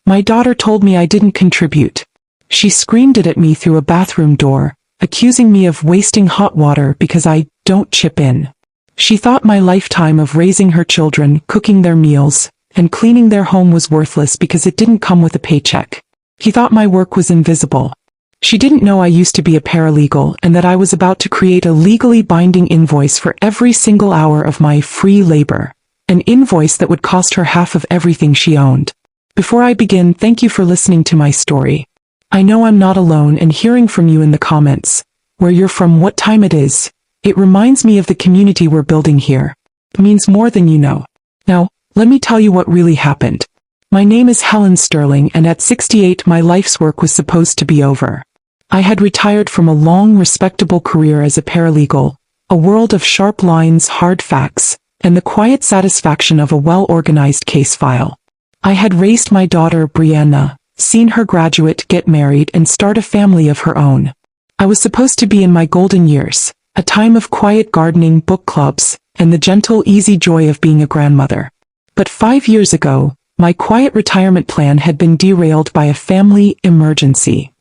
My daughter told me I didn't contribute. She screamed it at me through a bathroom door, accusing me of wasting hot water because I don't chip in. She thought my lifetime of raising her children, cooking their meals, and cleaning their home was worthless because it didn't come with a paycheck. He thought my work was invisible. She didn't know I used to be a paralegal and that I was about to create a legally binding invoice for every single hour of my free labor. An invoice that would cost her half of everything she owned. Before I begin, thank you for listening to my story. I know I'm not alone, and hearing from you in the comments, where you're from, what time it is, it reminds me of the community we're building here. It means more than you know. Now, let me tell you what really happened. My name is Helen Sterling, and at 68 my life's work was supposed to be over. I had retired from a long, respectable career as a paralegal, a world of sharp lines, hard facts, and the quiet satisfaction of a well-organized case file. I had raised my daughter, Brianna, seen her graduate, get married, and start a family of her own. I was supposed to be in my golden years, a time of quiet gardening, book clubs, and the gentle, easy joy of being a grandmother. But 5 years ago, my quiet retirement plan had been derailed by a family emergency.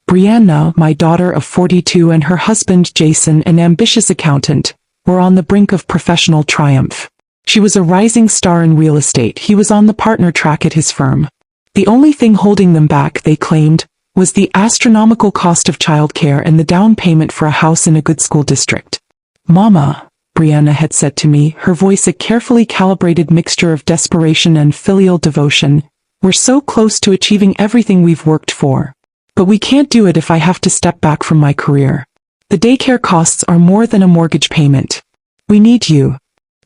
Brianna, my daughter of 42, and her husband, Jason, an ambitious accountant, were on the brink of professional triumph. She was a rising star in real estate. He was on the partner track at his firm. The only thing holding them back, they claimed, was the astronomical cost of childcare and the down payment for a house in a good school district. "Mama," Brianna had said to me, her voice a carefully calibrated mixture of desperation and filial devotion, "we're so close to achieving everything we've worked for. But we can't do it if I have to step back from my career. The daycare costs are more than a mortgage payment. We need you."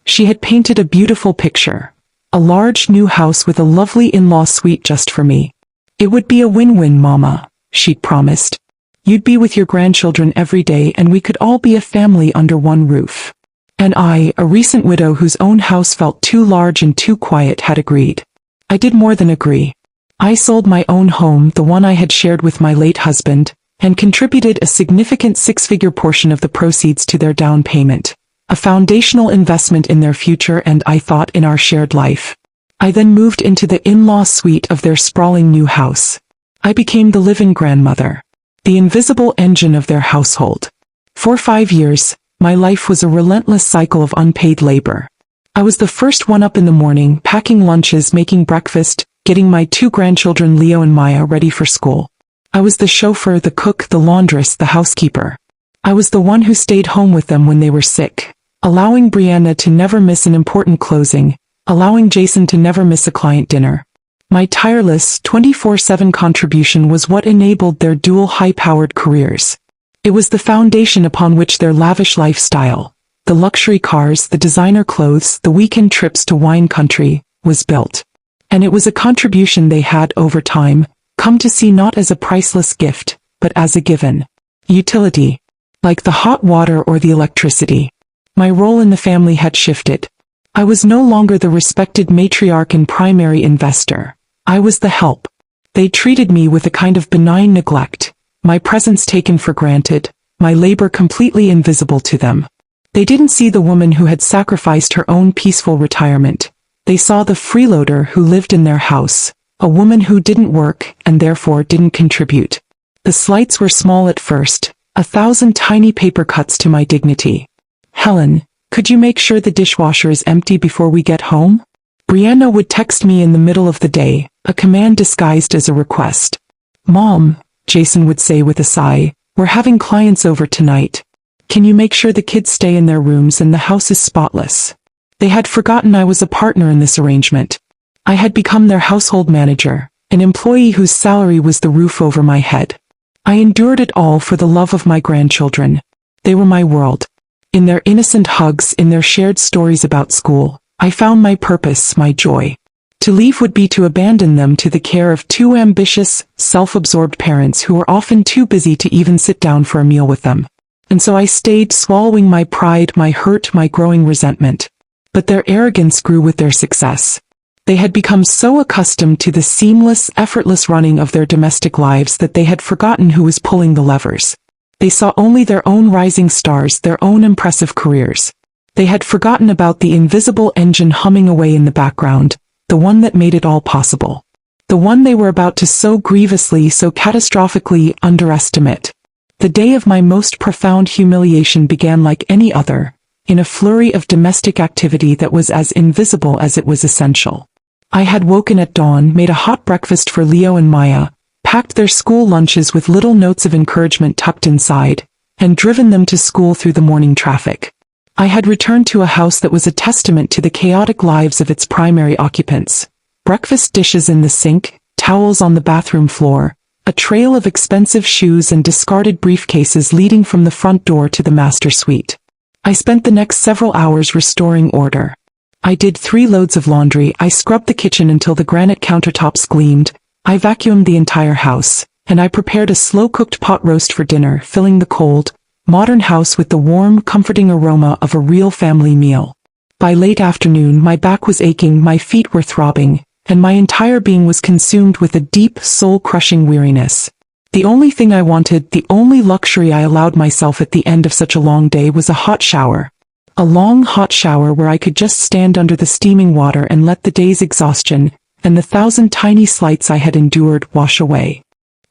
She had painted a beautiful picture. A large new house with a lovely in-law suite just for me. "It would be a win-win, Mama," she'd promised. "You'd be with your grandchildren every day and we could all be a family under one roof." And I, a recent widow whose own house felt too large and too quiet, had agreed. I did more than agree. I sold my own home, the one I had shared with my late husband, and contributed a significant six-figure portion of the proceeds to their down payment, a foundational investment in their future and, I thought, in our shared life. I then moved into the in-law suite of their sprawling new house. I became the live-in grandmother, the invisible engine of their household. For 5 years, my life was a relentless cycle of unpaid labor. I was the first one up in the morning, packing lunches, making breakfast, getting my 2 grandchildren, Leo and Maya, ready for school. I was the chauffeur, the cook, the laundress, the housekeeper. I was the one who stayed home with them when they were sick, allowing Brianna to never miss an important closing, allowing Jason to never miss a client dinner. My tireless 24/7 contribution was what enabled their dual high-powered careers. It was the foundation upon which their lavish lifestyle, the luxury cars, the designer clothes, the weekend trips to wine country, was built. And it was a contribution they had, over time, come to see not as a priceless gift, but as a given utility. Like the hot water or the electricity. My role in the family had shifted. I was no longer the respected matriarch and primary investor. I was the help. They treated me with a kind of benign neglect, my presence taken for granted, my labor completely invisible to them. They didn't see the woman who had sacrificed her own peaceful retirement. They saw the freeloader who lived in their house, a woman who didn't work and therefore didn't contribute. The slights were small at first, 1,000 tiny paper cuts to my dignity. "Helen, could you make sure the dishwasher is empty before we get home?" Brianna would text me in the middle of the day, a command disguised as a request. "Mom," Jason would say with a sigh, "we're having clients over tonight. Can you make sure the kids stay in their rooms and the house is spotless?" They had forgotten I was a partner in this arrangement. I had become their household manager, an employee whose salary was the roof over my head. I endured it all for the love of my grandchildren. They were my world. In their innocent hugs, in their shared stories about school, I found my purpose, my joy. To leave would be to abandon them to the care of 2 ambitious, self-absorbed parents who were often too busy to even sit down for a meal with them. And so I stayed, swallowing my pride, my hurt, my growing resentment. But their arrogance grew with their success. They had become so accustomed to the seamless, effortless running of their domestic lives that they had forgotten who was pulling the levers. They saw only their own rising stars, their own impressive careers. They had forgotten about the invisible engine humming away in the background, the one that made it all possible. The one they were about to so grievously, so catastrophically underestimate. The day of my most profound humiliation began like any other, in a flurry of domestic activity that was as invisible as it was essential. I had woken at dawn, made a hot breakfast for Leo and Maya, packed their school lunches with little notes of encouragement tucked inside, and driven them to school through the morning traffic. I had returned to a house that was a testament to the chaotic lives of its primary occupants. Breakfast dishes in the sink, towels on the bathroom floor, a trail of expensive shoes and discarded briefcases leading from the front door to the master suite. I spent the next several hours restoring order. I did 3 loads of laundry, I scrubbed the kitchen until the granite countertops gleamed, I vacuumed the entire house, and I prepared a slow-cooked pot roast for dinner, filling the cold, modern house with the warm, comforting aroma of a real family meal. By late afternoon, my back was aching, my feet were throbbing, and my entire being was consumed with a deep, soul-crushing weariness. The only thing I wanted, the only luxury I allowed myself at the end of such a long day was a hot shower. A long, hot shower where I could just stand under the steaming water and let the day's exhaustion, and the 1,000 tiny slights I had endured, wash away.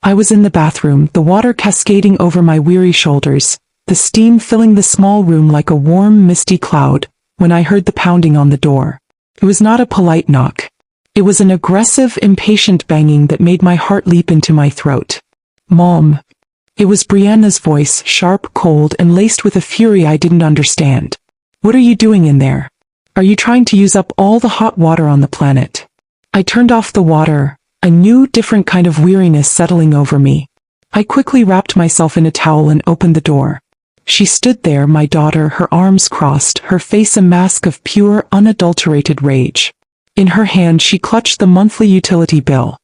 I was in the bathroom, the water cascading over my weary shoulders, the steam filling the small room like a warm, misty cloud, when I heard the pounding on the door. It was not a polite knock. It was an aggressive, impatient banging that made my heart leap into my throat. "Mom." It was Brianna's voice, sharp, cold, and laced with a fury I didn't understand. "What are you doing in there? Are you trying to use up all the hot water on the planet?" I turned off the water, a new, different kind of weariness settling over me. I quickly wrapped myself in a towel and opened the door. She stood there, my daughter, her arms crossed, her face a mask of pure, unadulterated rage. In her hand she clutched the monthly utility bill.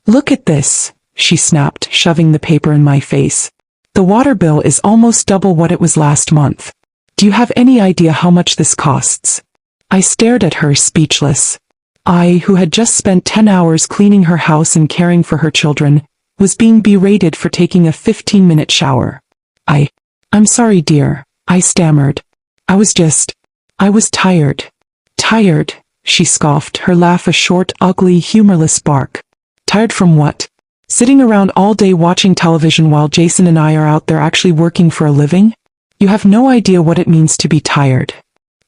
"Look at this," she snapped, shoving the paper in my face. "The water bill is almost double what it was last month. Do you have any idea how much this costs?" I stared at her, speechless. I, who had just spent 10 hours cleaning her house and caring for her children, was being berated for taking a 15-minute shower. I'm sorry, dear," I stammered. I was tired. "Tired?" she scoffed, her laugh a short, ugly, humorless bark. "Tired from what? Sitting around all day watching television while Jason and I are out there actually working for a living? You have no idea what it means to be tired."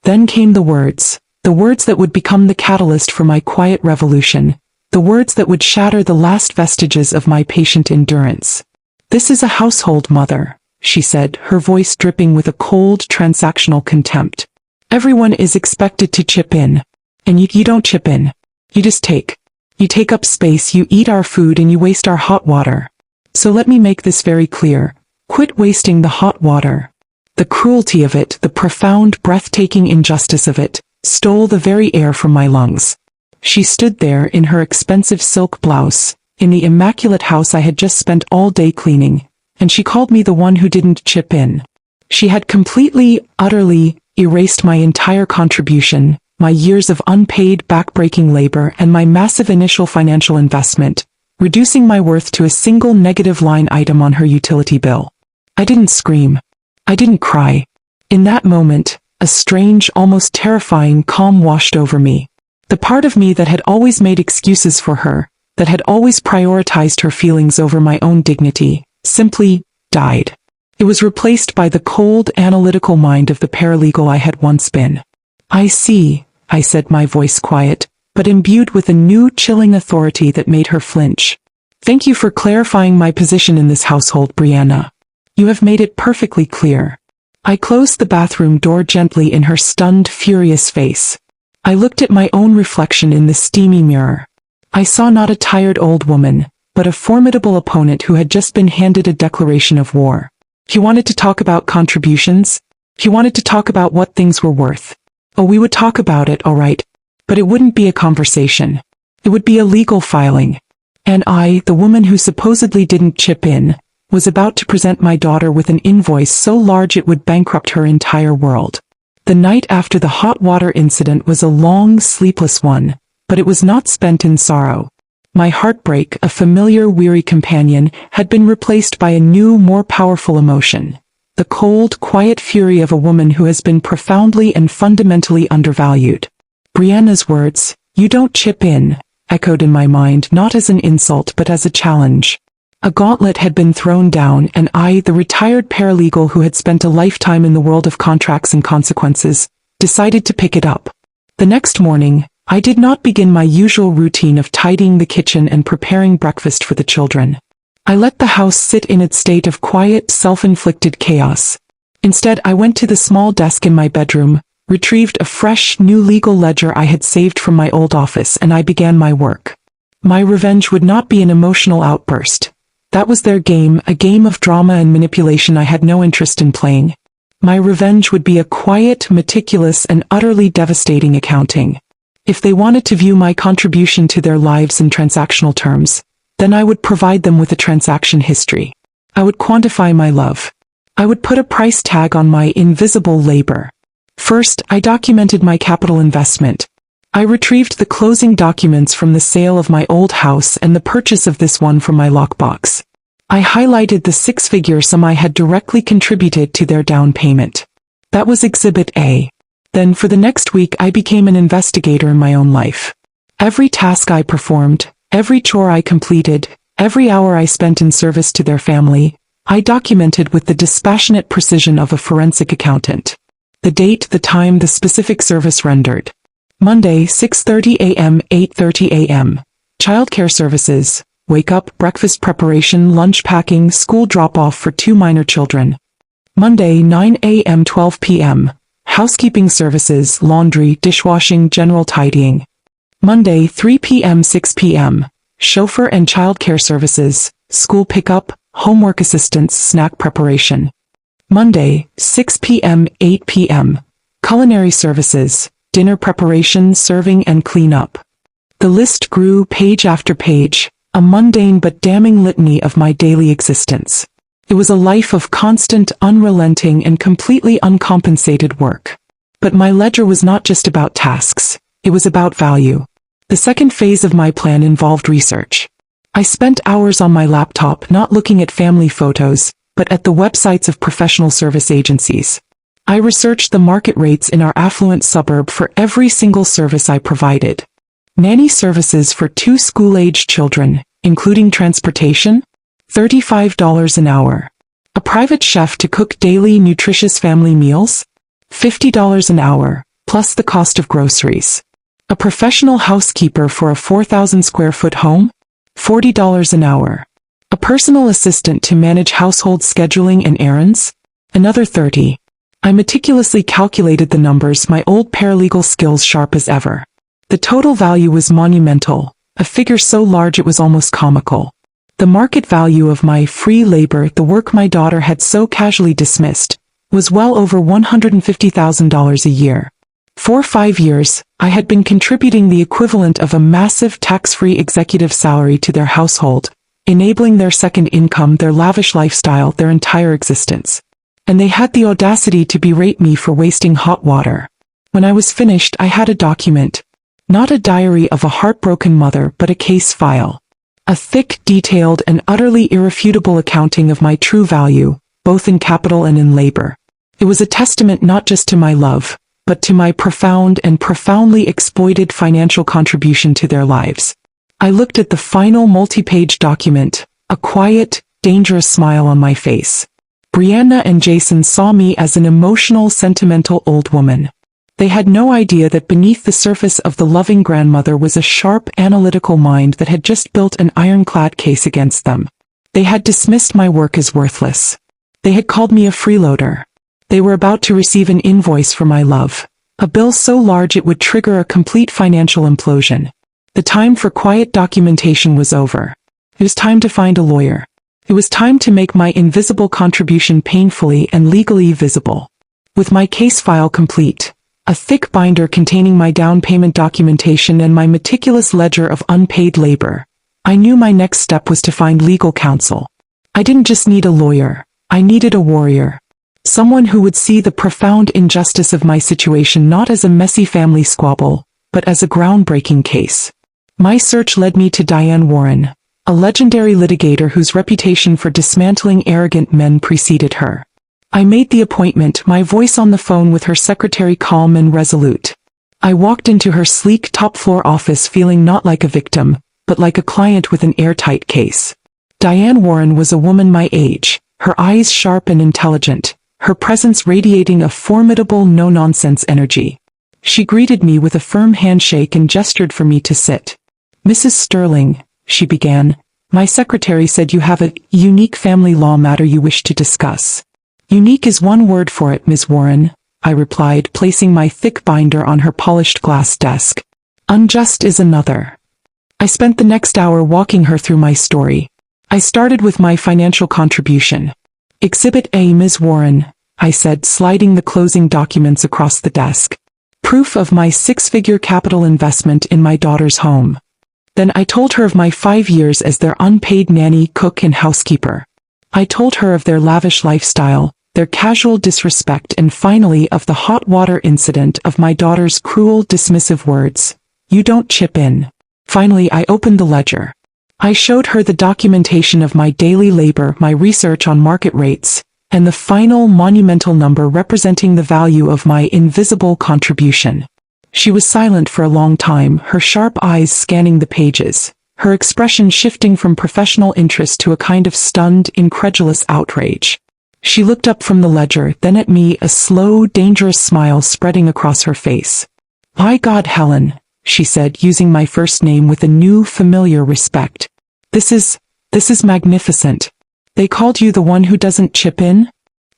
Then came the words that would become the catalyst for my quiet revolution, the words that would shatter the last vestiges of my patient endurance. "This is a household, Mother," she said, her voice dripping with a cold, transactional contempt. "Everyone is expected to chip in. And you don't chip in. You just take. You take up space, you eat our food, and you waste our hot water. So let me make this very clear. Quit wasting the hot water." The cruelty of it, the profound, breathtaking injustice of it, stole the very air from my lungs. She stood there in her expensive silk blouse, in the immaculate house I had just spent all day cleaning, and she called me the one who didn't chip in. She had completely, utterly erased my entire contribution, my years of unpaid, back-breaking labor, and my massive initial financial investment, reducing my worth to a single negative line item on her utility bill. I didn't scream. I didn't cry. In that moment, a strange, almost terrifying calm washed over me. The part of me that had always made excuses for her, that had always prioritized her feelings over my own dignity, simply died. It was replaced by the cold, analytical mind of the paralegal I had once been. "I see," I said, my voice quiet, but imbued with a new, chilling authority that made her flinch. "Thank you for clarifying my position in this household, Brianna. You have made it perfectly clear." I closed the bathroom door gently in her stunned, furious face. I looked at my own reflection in the steamy mirror. I saw not a tired old woman, but a formidable opponent who had just been handed a declaration of war. He wanted to talk about contributions. He wanted to talk about what things were worth. Oh, we would talk about it, all right, but it wouldn't be a conversation. It would be a legal filing. And I, the woman who supposedly didn't chip in, was about to present my daughter with an invoice so large it would bankrupt her entire world. The night after the hot water incident was a long, sleepless one, but it was not spent in sorrow. My heartbreak, a familiar, weary companion, had been replaced by a new, more powerful emotion. The cold, quiet fury of a woman who has been profoundly and fundamentally undervalued. Brianna's words, "You don't chip in," echoed in my mind not as an insult but as a challenge. A gauntlet had been thrown down, and I, the retired paralegal who had spent a lifetime in the world of contracts and consequences, decided to pick it up. The next morning, I did not begin my usual routine of tidying the kitchen and preparing breakfast for the children. I let the house sit in its state of quiet, self-inflicted chaos. Instead, I went to the small desk in my bedroom, retrieved a fresh, new legal ledger I had saved from my old office, and I began my work. My revenge would not be an emotional outburst. That was their game, a game of drama and manipulation I had no interest in playing. My revenge would be a quiet, meticulous, and utterly devastating accounting. If they wanted to view my contribution to their lives in transactional terms, then I would provide them with a transaction history. I would quantify my love. I would put a price tag on my invisible labor. First, I documented my capital investment. I retrieved the closing documents from the sale of my old house and the purchase of this one from my lockbox. I highlighted the six-figure sum I had directly contributed to their down payment. That was Exhibit A. Then for the next week I became an investigator in my own life. Every task I performed, every chore I completed, every hour I spent in service to their family, I documented with the dispassionate precision of a forensic accountant. The date, the time, the specific service rendered. Monday, 6:30 a.m., 8:30 a.m. Childcare services. Wake up, breakfast preparation, lunch packing, school drop-off for 2 minor children. Monday, 9 a.m., 12 p.m. Housekeeping services, laundry, dishwashing, general tidying. Monday, 3 p.m., 6 p.m. Chauffeur and childcare services, school pickup, homework assistance, snack preparation. Monday, 6 p.m., 8 p.m. Culinary services, dinner preparation, serving, and cleanup. The list grew page after page, a mundane but damning litany of my daily existence. It was a life of constant, unrelenting, and completely uncompensated work. But my ledger was not just about tasks. It was about value. The second phase of my plan involved research. I spent hours on my laptop not looking at family photos, but at the websites of professional service agencies. I researched the market rates in our affluent suburb for every single service I provided. Nanny services for 2 school-aged children, including transportation, $35 an hour. A private chef to cook daily nutritious family meals, $50 an hour, plus the cost of groceries. A professional housekeeper for a 4,000 square foot home, $40 an hour. A personal assistant to manage household scheduling and errands, another $30. I meticulously calculated the numbers, my old paralegal skills sharp as ever. The total value was monumental, a figure so large it was almost comical. The market value of my free labor, the work my daughter had so casually dismissed, was well over $150,000 a year. For 5 years, I had been contributing the equivalent of a massive tax-free executive salary to their household, enabling their second income, their lavish lifestyle, their entire existence. And they had the audacity to berate me for wasting hot water. When I was finished, I had a document. Not a diary of a heartbroken mother, but a case file. A thick, detailed, and utterly irrefutable accounting of my true value, both in capital and in labor. It was a testament not just to my love, but to my profound and profoundly exploited financial contribution to their lives. I looked at the final multi-page document, a quiet, dangerous smile on my face. Brianna and Jason saw me as an emotional, sentimental old woman. They had no idea that beneath the surface of the loving grandmother was a sharp, analytical mind that had just built an ironclad case against them. They had dismissed my work as worthless. They had called me a freeloader. They were about to receive an invoice for my love. A bill so large it would trigger a complete financial implosion. The time for quiet documentation was over. It was time to find a lawyer. It was time to make my invisible contribution painfully and legally visible. With my case file complete, a thick binder containing my down payment documentation and my meticulous ledger of unpaid labor, I knew my next step was to find legal counsel. I didn't just need a lawyer, I needed a warrior. Someone who would see the profound injustice of my situation not as a messy family squabble, but as a groundbreaking case. My search led me to Diane Warren, a legendary litigator whose reputation for dismantling arrogant men preceded her. I made the appointment, my voice on the phone with her secretary calm and resolute. I walked into her sleek top-floor office feeling not like a victim, but like a client with an airtight case. Diane Warren was a woman my age, her eyes sharp and intelligent, her presence radiating a formidable no-nonsense energy. She greeted me with a firm handshake and gestured for me to sit. "Mrs. Sterling," she began, "my secretary said you have a unique family law matter you wish to discuss." "Unique is one word for it, Ms. Warren," I replied, placing my thick binder on her polished glass desk. "Unjust is another." I spent the next hour walking her through my story. I started with my financial contribution. "Exhibit A, Ms. Warren," I said, sliding the closing documents across the desk. "Proof of my six-figure capital investment in my daughter's home." Then I told her of my 5 years as their unpaid nanny, cook, and housekeeper. I told her of their lavish lifestyle, their casual disrespect, and finally of the hot water incident, of my daughter's cruel, dismissive words, "You don't chip in." Finally, I opened the ledger. I showed her the documentation of my daily labor, my research on market rates, and the final monumental number representing the value of my invisible contribution. She was silent for a long time, her sharp eyes scanning the pages, her expression shifting from professional interest to a kind of stunned, incredulous outrage. She looked up from the ledger, then at me, a slow, dangerous smile spreading across her face. "My God, Helen," she said, using my first name with a new, familiar respect. This is magnificent. They called you the one who doesn't chip in?"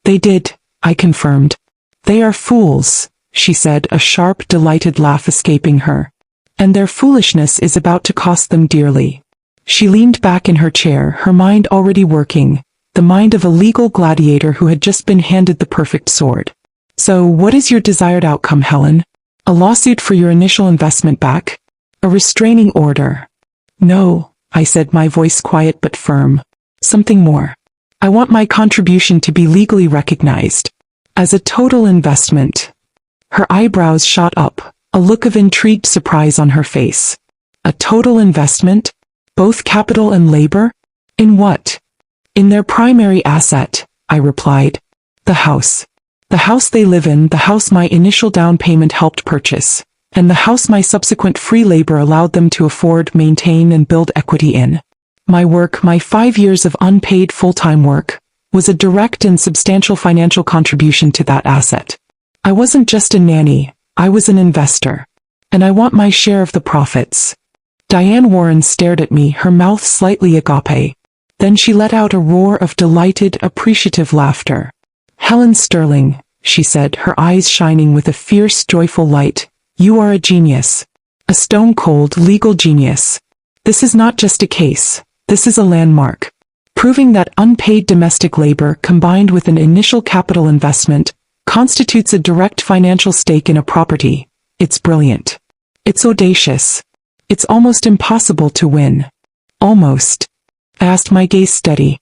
"They did," I confirmed. "They are fools," she said, a sharp, delighted laugh escaping her. "And their foolishness is about to cost them dearly." She leaned back in her chair, her mind already working, the mind of a legal gladiator who had just been handed the perfect sword. "So what is your desired outcome, Helen? A lawsuit for your initial investment back? A restraining order?" "No," I said, my voice quiet but firm. "Something more. I want my contribution to be legally recognized as a total investment." Her eyebrows shot up, a look of intrigued surprise on her face. "A total investment? Both capital and labor? In what?" "In their primary asset," I replied. "The house. The house they live in, the house my initial down payment helped purchase, and the house my subsequent free labor allowed them to afford, maintain, and build equity in. My work, my 5 years of unpaid full-time work, was a direct and substantial financial contribution to that asset. I wasn't just a nanny, I was an investor. And I want my share of the profits." Diane Warren stared at me, her mouth slightly agape. Then she let out a roar of delighted, appreciative laughter. "Helen Sterling," she said, her eyes shining with a fierce, joyful light, "you are a genius. A stone-cold, legal genius. This is not just a case, this is a landmark. Proving that unpaid domestic labor combined with an initial capital investment constitutes a direct financial stake in a property. It's brilliant. It's audacious. It's almost impossible to win." "Almost?" I asked, my gaze steady.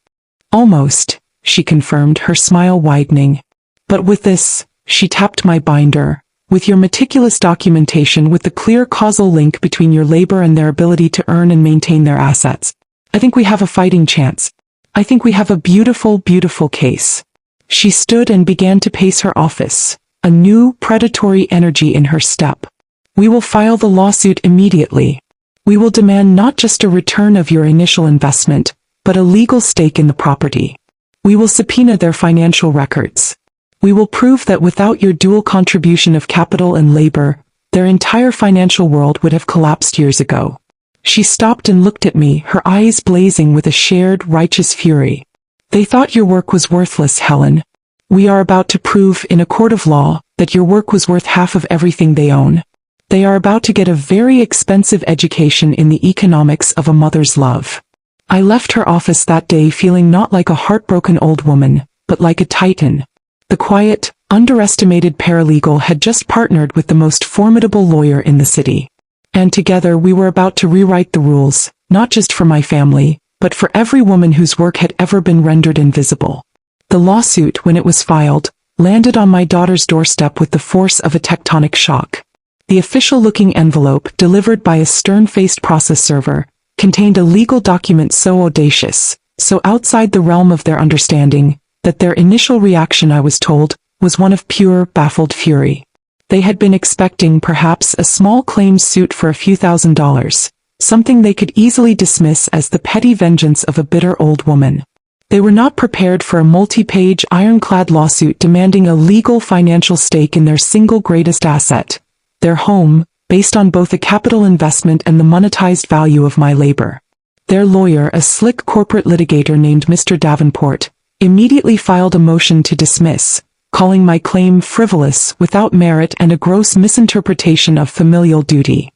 "Almost," she confirmed, her smile widening. "But with this," she tapped my binder, "with your meticulous documentation, with the clear causal link between your labor and their ability to earn and maintain their assets, I think we have a fighting chance. I think we have a beautiful, beautiful case." She stood and began to pace her office, a new, predatory energy in her step. "We will file the lawsuit immediately. We will demand not just a return of your initial investment, but a legal stake in the property. We will subpoena their financial records. We will prove that without your dual contribution of capital and labor, their entire financial world would have collapsed years ago." She stopped and looked at me, her eyes blazing with a shared, righteous fury. "They thought your work was worthless, Helen. We are about to prove in a court of law that your work was worth half of everything they own. They are about to get a very expensive education in the economics of a mother's love." I left her office that day feeling not like a heartbroken old woman, but like a titan. The quiet, underestimated paralegal had just partnered with the most formidable lawyer in the city. And together we were about to rewrite the rules, not just for my family, but for every woman whose work had ever been rendered invisible. The lawsuit, when it was filed, landed on my daughter's doorstep with the force of a tectonic shock. The official-looking envelope, delivered by a stern-faced process server, contained a legal document so audacious, so outside the realm of their understanding, that their initial reaction, I was told, was one of pure, baffled fury. They had been expecting perhaps a small claims suit for a few $1,000s, something they could easily dismiss as the petty vengeance of a bitter old woman. They were not prepared for a multi-page ironclad lawsuit demanding a legal financial stake in their single greatest asset, their home, based on both a capital investment and the monetized value of my labor. Their lawyer, a slick corporate litigator named Mr. Davenport, immediately filed a motion to dismiss, calling my claim frivolous, without merit, and a gross misinterpretation of familial duty.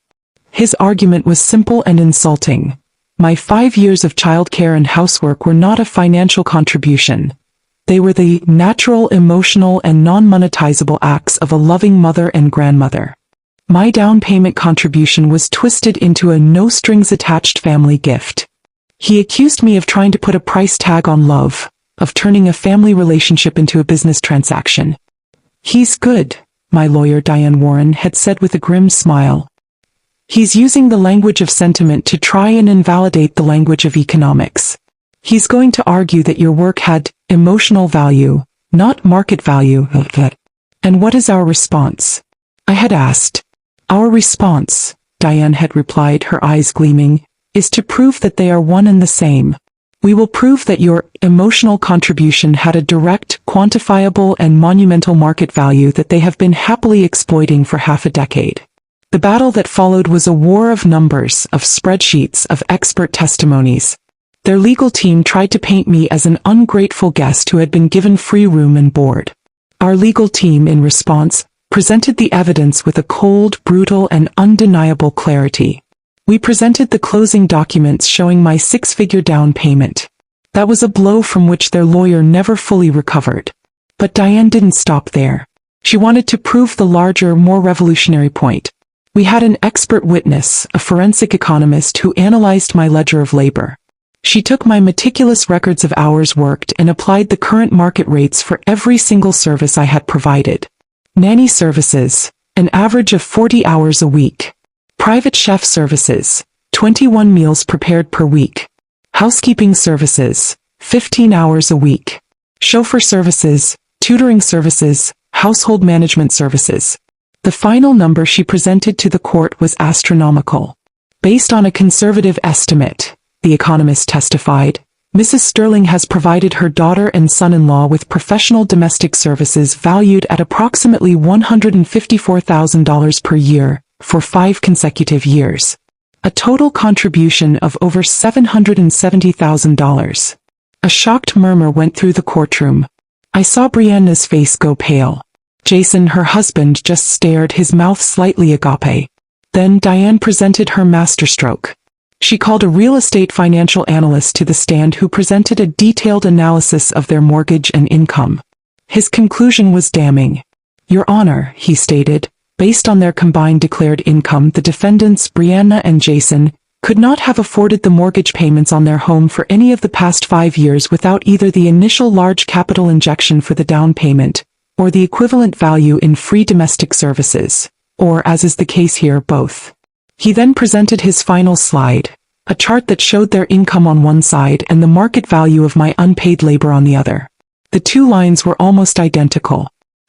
His argument was simple and insulting. My 5 years of childcare and housework were not a financial contribution. They were the natural, emotional, and non-monetizable acts of a loving mother and grandmother. My down payment contribution was twisted into a no-strings-attached family gift. He accused me of trying to put a price tag on love, of turning a family relationship into a business transaction. "He's good," my lawyer Diane Warren had said with a grim smile. "He's using the language of sentiment to try and invalidate the language of economics. He's going to argue that your work had emotional value, not market value." "And what is our response?" I had asked. "Our response," Diane had replied, her eyes gleaming, "is to prove that they are one and the same. We will prove that your emotional contribution had a direct, quantifiable, and monumental market value that they have been happily exploiting for half a decade." The battle that followed was a war of numbers, of spreadsheets, of expert testimonies. Their legal team tried to paint me as an ungrateful guest who had been given free room and board. Our legal team, in response, presented the evidence with a cold, brutal, and undeniable clarity. We presented the closing documents showing my 6-figure down payment. That was a blow from which their lawyer never fully recovered. But Diane didn't stop there. She wanted to prove the larger, more revolutionary point. We had an expert witness, a forensic economist who analyzed my ledger of labor. She took my meticulous records of hours worked and applied the current market rates for every single service I had provided. Nanny services, an average of 40 hours a week. Private chef services, 21 meals prepared per week. Housekeeping services, 15 hours a week. Chauffeur services, tutoring services, household management services. The final number she presented to the court was astronomical. Based on a conservative estimate, the economist testified, Mrs. Sterling has provided her daughter and son-in-law with professional domestic services valued at approximately $154,000 per year for 5 consecutive years. A total contribution of over $770,000. A shocked murmur went through the courtroom. I saw Brianna's face go pale. Jason, her husband, just stared, his mouth slightly agape. Then Diane presented her masterstroke. She called a real estate financial analyst to the stand who presented a detailed analysis of their mortgage and income. His conclusion was damning. "Your Honor," he stated, "based on their combined declared income, the defendants, Brianna and Jason, could not have afforded the mortgage payments on their home for any of the past 5 years without either the initial large capital injection for the down payment, or the equivalent value in free domestic services, or, as is the case here, both." He then presented his final slide, a chart that showed their income on one side and the market value of my unpaid labor on the other. The 2 lines were almost identical.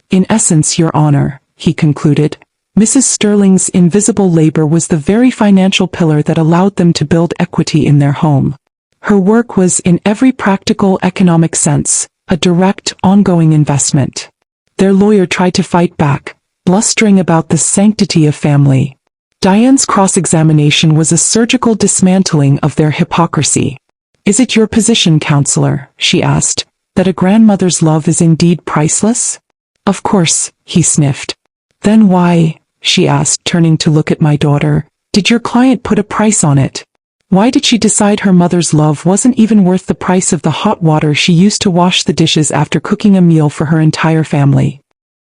"In essence, Your Honor," he concluded, "Mrs. Sterling's invisible labor was the very financial pillar that allowed them to build equity in their home. Her work was, in every practical economic sense, a direct, ongoing investment." Their lawyer tried to fight back, blustering about the sanctity of family. Diane's cross-examination was a surgical dismantling of their hypocrisy. "Is it your position, counselor," she asked, "that a grandmother's love is indeed priceless?" "Of course," he sniffed. "Then why," she asked, turning to look at my daughter, "did your client put a price on it? Why did she decide her mother's love wasn't even worth the price of the hot water she used to wash the dishes after cooking a meal for her entire family?"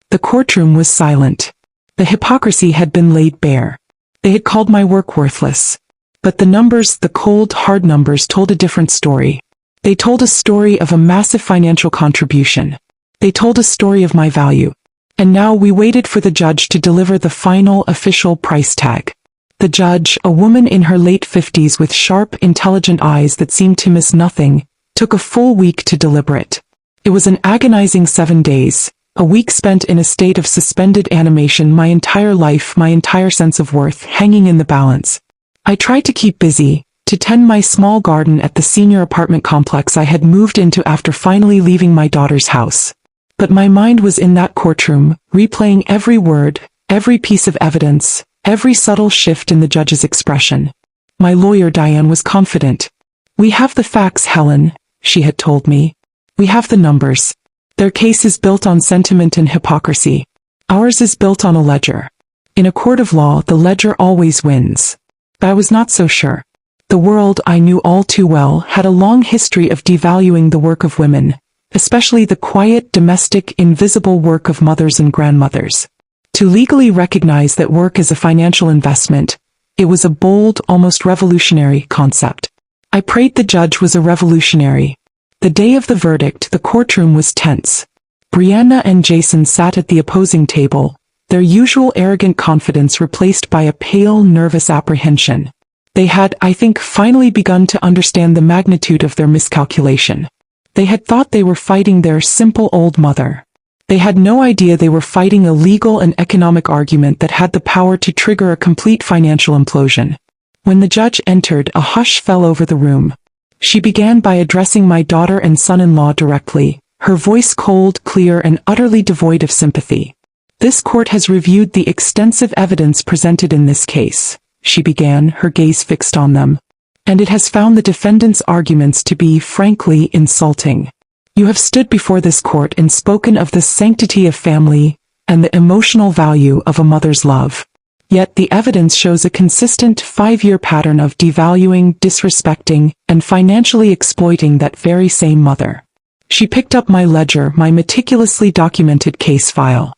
The courtroom was silent. The hypocrisy had been laid bare. They had called my work worthless. But the numbers, the cold, hard numbers, told a different story. They told a story of a massive financial contribution. They told a story of my value. And now we waited for the judge to deliver the final, official price tag. The judge, a woman in her late 50s with sharp, intelligent eyes that seemed to miss nothing, took a full week to deliberate. It was an agonizing 7 days, A week spent in a state of suspended animation, my entire life, my entire sense of worth, hanging in the balance. I tried to keep busy, to tend my small garden at the senior apartment complex I had moved into after finally leaving my daughter's house. But my mind was in that courtroom, replaying every word, every piece of evidence, every subtle shift in the judge's expression. My lawyer Diane was confident. "We have the facts, Helen," she had told me. "We have the numbers. Their case is built on sentiment and hypocrisy. Ours is built on a ledger. In a court of law, the ledger always wins." But I was not so sure. The world, I knew all too well, had a long history of devaluing the work of women, especially the quiet, domestic, invisible work of mothers and grandmothers. To legally recognize that work is a financial investment, it was a bold, almost revolutionary concept. I prayed the judge was a revolutionary. The day of the verdict, the courtroom was tense. Brianna and Jason sat at the opposing table, their usual arrogant confidence replaced by a pale, nervous apprehension. They had, I think, finally begun to understand the magnitude of their miscalculation. They had thought they were fighting their simple old mother. They had no idea they were fighting a legal and economic argument that had the power to trigger a complete financial implosion. When the judge entered, a hush fell over the room. She began by addressing my daughter and son-in-law directly, her voice cold, clear, and utterly devoid of sympathy. "This court has reviewed the extensive evidence presented in this case," she began, her gaze fixed on them, "and it has found the defendant's arguments to be, frankly, insulting. You have stood before this court and spoken of the sanctity of family and the emotional value of a mother's love. Yet the evidence shows a consistent 5-year pattern of devaluing, disrespecting, and financially exploiting that very same mother." She picked up my ledger, my meticulously documented case file.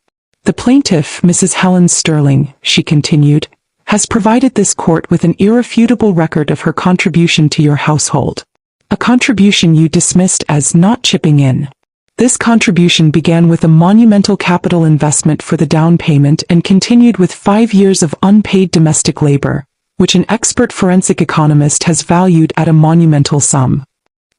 "The plaintiff, Mrs. Helen Sterling," she continued, "has provided this court with an irrefutable record of her contribution to your household. A contribution you dismissed as not chipping in. This contribution began with a monumental capital investment for the down payment and continued with 5 years of unpaid domestic labor, which an expert forensic economist has valued at a monumental sum."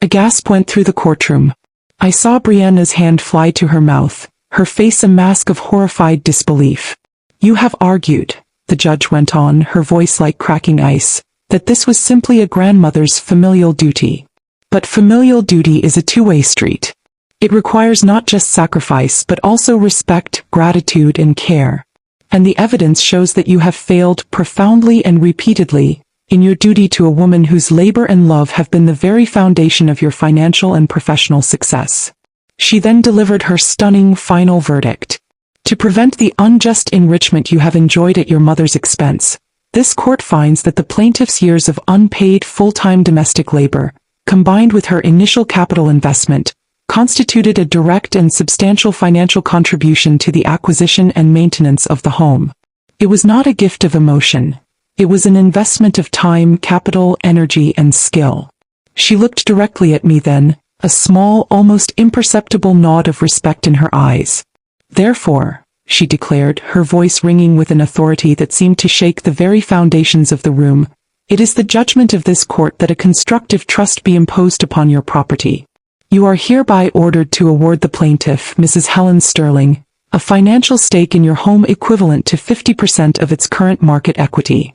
A gasp went through the courtroom. I saw Brianna's hand fly to her mouth, her face a mask of horrified disbelief. "You have argued," the judge went on, her voice like cracking ice, "that this was simply a grandmother's familial duty. But familial duty is a two-way street. It requires not just sacrifice but also respect, gratitude, and care. And the evidence shows that you have failed profoundly and repeatedly in your duty to a woman whose labor and love have been the very foundation of your financial and professional success." She then delivered her stunning final verdict. "To prevent the unjust enrichment you have enjoyed at your mother's expense, this court finds that the plaintiff's years of unpaid full-time domestic labor, combined with her initial capital investment, constituted a direct and substantial financial contribution to the acquisition and maintenance of the home. It was not a gift of emotion. It was an investment of time, capital, energy, and skill." She looked directly at me then, a small, almost imperceptible nod of respect in her eyes. "Therefore," she declared, her voice ringing with an authority that seemed to shake the very foundations of the room, "it is the judgment of this court that a constructive trust be imposed upon your property. You are hereby ordered to award the plaintiff, Mrs. Helen Sterling, a financial stake in your home equivalent to 50% of its current market equity.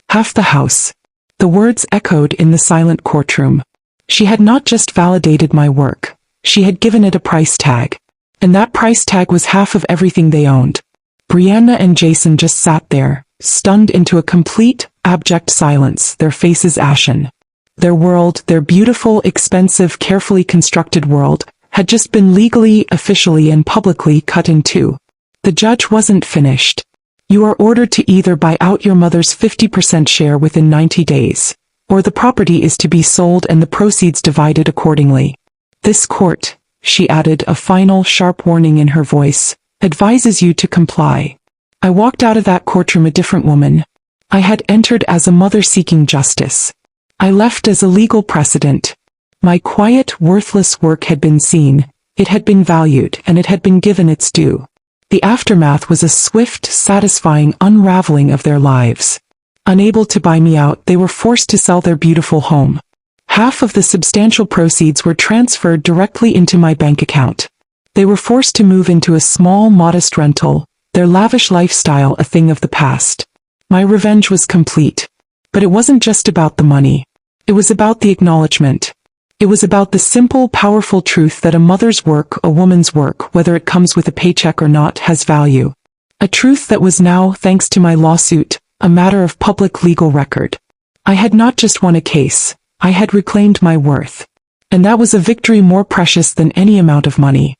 Half the house." The words echoed in the silent courtroom. She had not just validated my work, she had given it a price tag. And that price tag was half of everything they owned. Brianna and Jason just sat there, stunned into a complete, abject silence, their faces ashen. Their world, their beautiful, expensive, carefully constructed world, had just been legally, officially, and publicly cut in two. The judge wasn't finished. "You are ordered to either buy out your mother's 50% share within 90 days, or the property is to be sold and the proceeds divided accordingly. This court," she added, a final, sharp warning in her voice, "advises you to comply." I walked out of that courtroom a different woman. I had entered as a mother seeking justice. I left as a legal precedent. My quiet, worthless work had been seen, it had been valued, and it had been given its due. The aftermath was a swift, satisfying unraveling of their lives. Unable to buy me out, they were forced to sell their beautiful home. Half of the substantial proceeds were transferred directly into my bank account. They were forced to move into a small, modest rental, their lavish lifestyle a thing of the past. My revenge was complete. But it wasn't just about the money. It was about the acknowledgement. It was about the simple, powerful truth that a mother's work, a woman's work, whether it comes with a paycheck or not, has value. A truth that was now, thanks to my lawsuit, a matter of public legal record. I had not just won a case, I had reclaimed my worth. And that was a victory more precious than any amount of money.